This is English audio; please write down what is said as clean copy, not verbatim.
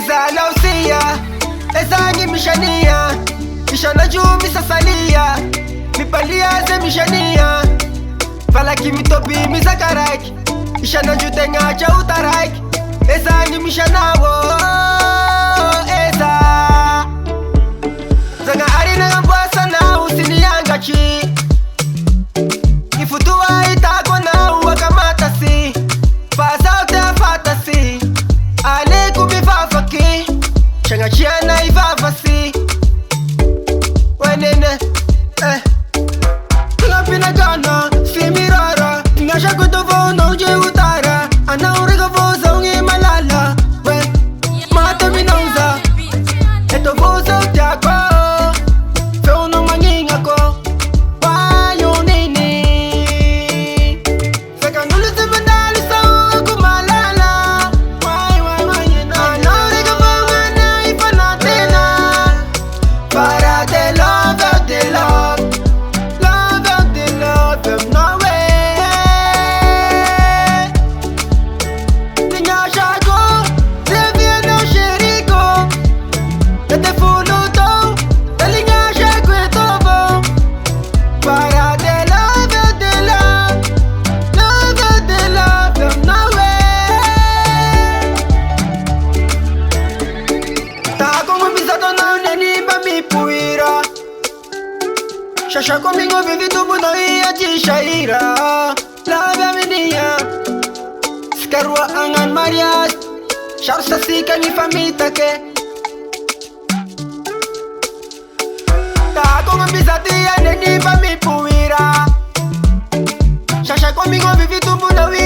Izala usia ezangi mishania Mishana juu misasalia Mipalia ze mishania Falaki mitopi misakaraki Ishana jute ngacha utaraki Ezangi mishana wo Eza Zanga arina ngambwasa na usini yangachi Ifutua itako na uwakamata si Fasa utafata si Ale kubifafaki Shanga chiana ifafasi Wenene Tinga pinagana Simirara Tinga shakutovo no uje utara Ana uriga voza ungi malala We Mata minauza Eto voza utiako Feo no manginga ko Wayo nini Feka nulu zibandali sa uku malala Wai yena Ana uriga vonga na ifana tena Para the love of the love Love of the love of no way Tinga shago Devia no sheriko Tete fuluto Telinga shakwe tobo Para the love of the love Love of the love of no way Tako mbisato na unenipa mipuira Shasha conmigo vivi tu buno iya chishaira Labia minia Skarwa angan marias Sharsa sika ni famita ke Tako mbisati ya nenipa mipuira Shasha conmigo vivi tu buno iya